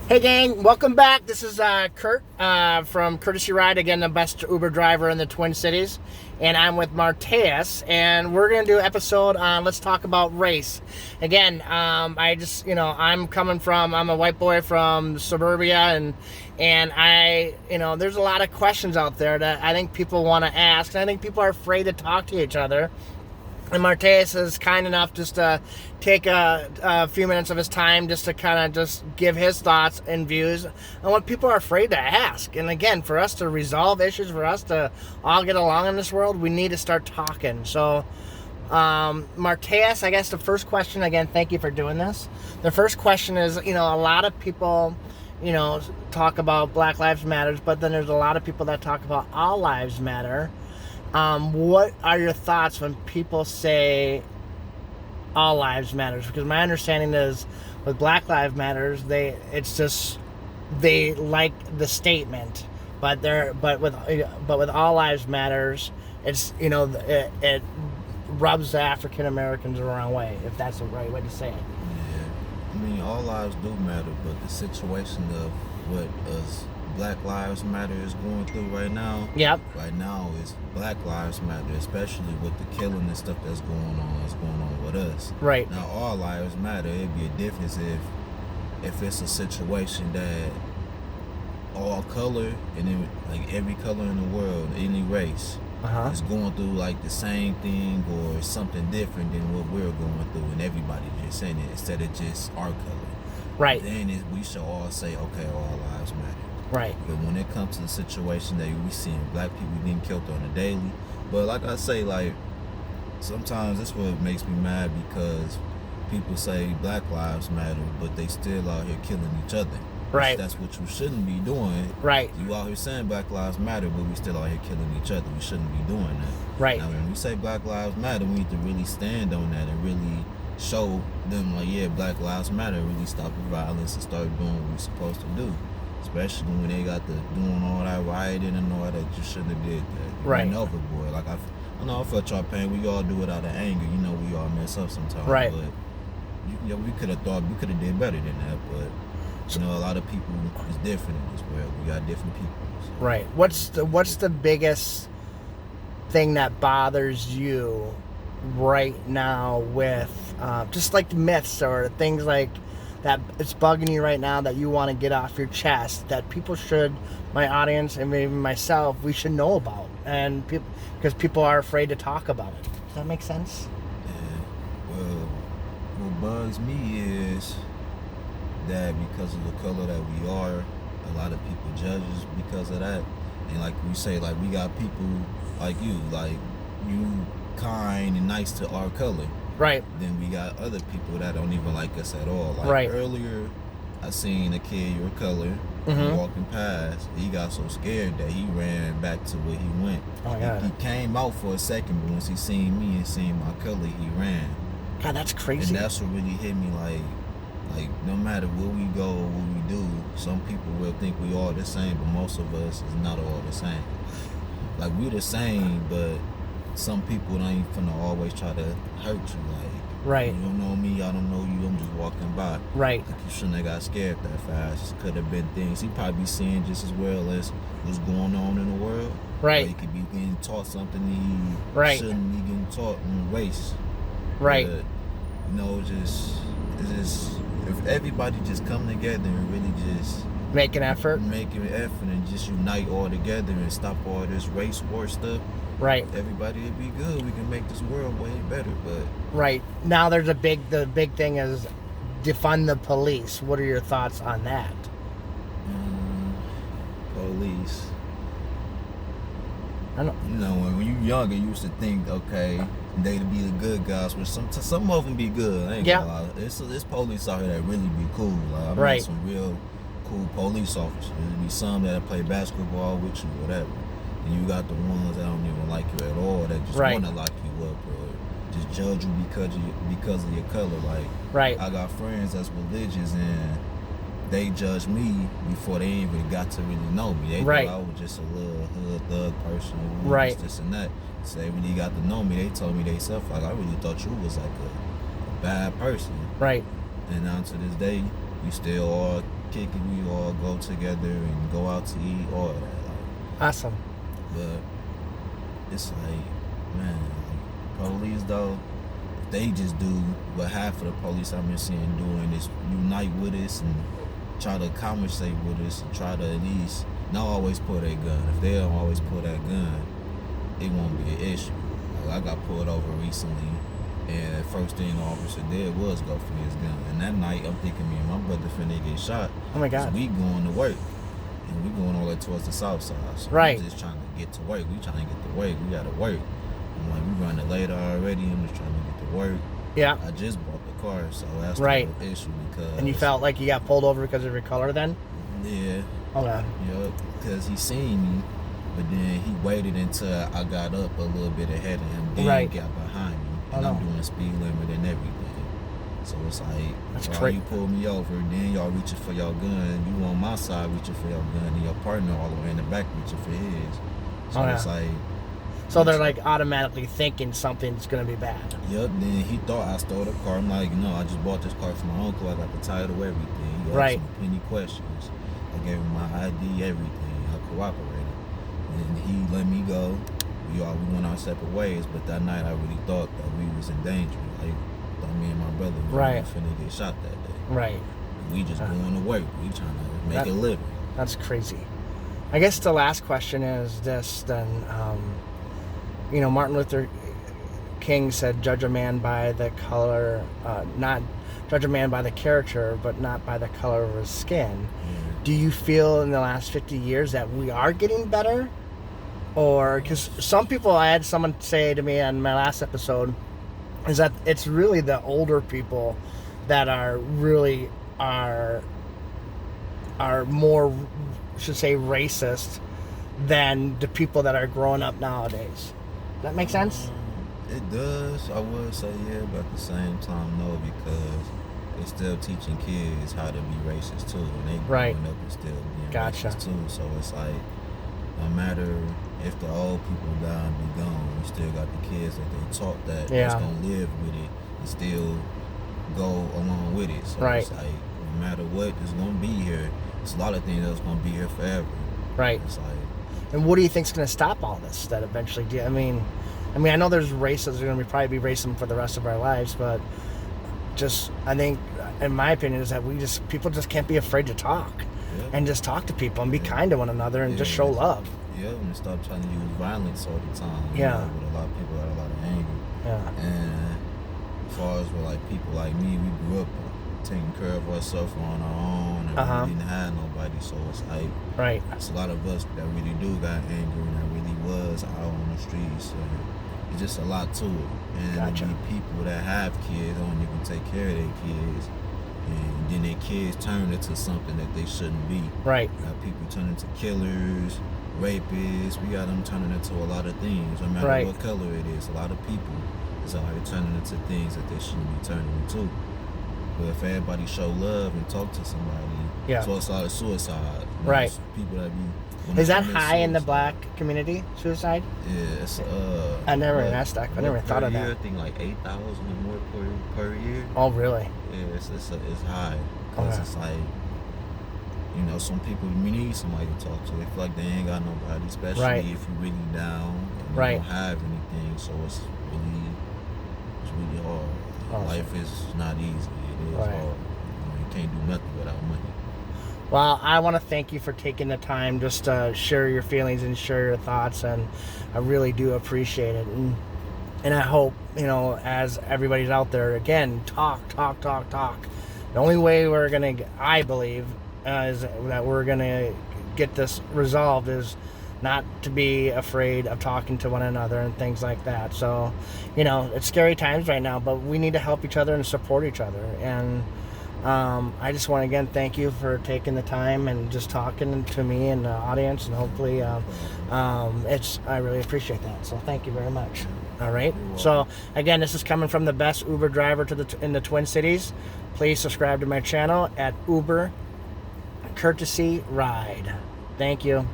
Hey gang, welcome back. This is Kurt from Courtesy Ride, again the best Uber driver in the Twin Cities, and I'm with Marteus, and we're gonna do an episode on let's talk about race. Again, I'm a white boy from suburbia, and there's a lot of questions out there that I think people want to ask, and I think people are afraid to talk to each other. And Marteus is kind enough just to take a few minutes of his time just to kind of just give his thoughts and views on what people are afraid to ask. And again, for us to resolve issues, for us to all get along in this world, we need to start talking. So, Marteus, I guess the first question, again, thank you for doing this. The first question is, a lot of people, talk about Black Lives Matters, but then there's a lot of people that talk about All Lives Matter. What are your thoughts when people say all lives matters? Because my understanding is with Black Lives Matters, they like the statement, but with all lives matters, it's it rubs the African Americans the wrong way, if that's the right way to say it. Yeah, I mean, all lives do matter, but the situation of what us Black Lives Matter is going through right now. Yep. Right now is Black Lives Matter, especially with the killing and stuff that's going on with us. Right. Now, all lives matter. It'd be a difference if it's a situation that all color and then like every color in the world, any race, is going through like the same thing or something different than what we're going through, and everybody just saying it instead of just our color. Right. Then we should all say, okay, all lives matter. Right. But when it comes to the situation that we seeing black people getting killed on a daily, but like I say, like sometimes that's what makes me mad, because people say Black Lives Matter, but they still out here killing each other. Right. That's what you shouldn't be doing. Right. You out here saying Black Lives Matter, but we still out here killing each other. We shouldn't be doing that. Right. Now, when we say Black Lives Matter, we need to really stand on that and really show them, like, yeah, Black Lives Matter, really stop the violence and start doing what we're supposed to do. Especially when they got doing all that rioting and all that, you shouldn't have did that. Right. You overboard. Like I know I felt y'all pain. We all do it out of anger. We all mess up sometimes. Right. But we could have did better than that. But a lot of people is different in this world. We got different people. So. Right. What's the biggest thing that bothers you right now with just like myths or things like that it's bugging you right now that you want to get off your chest, that people should, my audience and maybe myself, we should know about, and because people are afraid to talk about it? Does that make sense? Yeah. Well, what bugs me is that because of the color that we are, a lot of people judge us because of that. And like we say, like we got people like you kind and nice to our color. Right. Then we got other people that don't even like us at all. Like right. Earlier, I seen a kid your color walking past. He got so scared that he ran back to where he went. Oh, yeah. He came out for a second, but once he seen me and seen my color, he ran. God, that's crazy. And that's what really hit me. Like no matter where we go or what we do, some people will think we all the same, but most of us is not all the same. Like we're the same, but some people ain't finna always try to hurt you. Like, right. You don't know me, I don't know you, I'm just walking by. Right. Like you shouldn't have got scared that fast. Could have been things he probably seeing just as well as what's going on in the world. Right. He could be getting taught something he shouldn't be getting taught in race. Right. But, it's just if everybody just come together and really just make an effort and just unite all together and stop all this race war stuff. Right. Everybody would be good. We can make this world way better. But right now, the big thing is defund the police. What are your thoughts on that? Police. I don't. When you younger, you used to think, okay, they'd be the good guys, but some of them be good. I ain't gonna lie. There's police out here that really be cool. Like, I met some real cool police officers. There'd be some that play basketball with you, whatever. And you got the ones that don't even like you at all, that just want to lock you up or just judge you because of your color. Like, I got friends that's religious and they judge me before they even got to really know me. They thought I was just a little hood thug person, this and that. So they really got to know me. They told me themselves, like, I really thought you was like a bad person. Right. And now to this day, we still are kick it, we all go together and go out to eat, all of that. Like, awesome. but it's like, man, like, police though, if they just do what half of the police I've been seeing doing is unite with us and try to conversate with us and try to at least not always pull that gun. If they don't always pull that gun, it won't be an issue. Like, I got pulled over recently, and the first thing the officer did was go for his gun. And that night, I'm thinking me and my brother finna get shot. Oh my God. We going to work, and we going all the way towards the south side. So right. we just trying to get to work. We trying to get to work. We gotta work. I'm like, we running later already. I'm just trying to get to work. Yeah. I just bought the car, so that's right. the issue because. And you felt like you got pulled over because of your color then? Yeah. Okay. Yeah, because he seen me, but then he waited until I got up a little bit ahead of him, then right. got behind me, and I'm doing the speed limit and everything. So it's like, that's while you pull me over, then y'all reaching for your gun, you on my side reaching for your gun, and your partner all the way in the back reaching for his. So it's like. So they're like automatically thinking something's gonna be bad. Yep. Then he thought I stole the car. I'm like, no, I just bought this car for my uncle. I got the title, everything. He asked me plenty questions. I gave him my ID, everything. I cooperated, and he let me go. We went our separate ways. But that night, I really thought that we was in danger. Like, thought me and my brother was finna get shot that day. Right. And we just going to work. We trying to make a living. That's crazy. I guess the last question is this then. You know, Martin Luther King said, "Judge a man by the color, not judge a man by the character, but not by the color of his skin." Mm-hmm. Do you feel in the last 50 years that we are getting better? Or, because some people, I had someone say to me on my last episode, is that it's really the older people that are really are more, should say, racist than the people that are growing up nowadays. Does that make sense? It does. I would say yeah, but at the same time no, because they're still teaching kids how to be racist too, and they growing up and still being racist too. So it's like, no matter if the old people die and be gone, we still got the kids that they taught that's gonna live with it and still go along with it. So it's like, no matter what is gonna be here, it's a lot of things that's gonna be here forever. Right. It's like. And what do you think is going to stop all this? That eventually, I mean, I know there's races. There's going to probably be racism for the rest of our lives, but just, I think, in my opinion, is that people just can't be afraid to talk, and just talk to people and be kind to one another and just show love. Yeah, and stop trying to use violence all the time. Yeah. You know, with a lot of people that are a lot of anger. Yeah. And as far as with like people like me, we grew up taking care of ourselves on our own, and we didn't have nobody, so it's like it's a lot of us that really do got angry and that really was out on the streets, and it's just a lot to it. And there be people that have kids don't even take care of their kids, and then their kids turn into something that they shouldn't be. Right. We got people turn into killers, rapists. We got them turning into a lot of things, no matter what color it is. A lot of people is out here turning into things that they shouldn't be turning into. But if everybody show love and talk to somebody, so it's a lot of suicide. Right. People that be. Is that high in the black community, suicide? Yeah, it's I never asked that. I never thought of that. I think like 8,000 or more per year. Oh, really? Yeah, it's high because it's like, you know, some people need somebody to talk to. They feel like they ain't got nobody, especially if you're really down and you don't have anything. So it's really hard. Life is not easy. It is hard. You can't do nothing without money. Well, I want to thank you for taking the time just to share your feelings and share your thoughts, and I really do appreciate it. And I hope, you know, as everybody's out there, again, talk. The only way we're going to, I believe, is that we're going to get this resolved is not to be afraid of talking to one another and things like that. So, you know, it's scary times right now, but we need to help each other and support each other. And I just want to again thank you for taking the time and just talking to me and the audience, and hopefully I really appreciate that. So thank you very much. All right. So again, this is coming from the best Uber driver in the Twin Cities. Please subscribe to my channel at Uber Courtesy Ride. Thank you.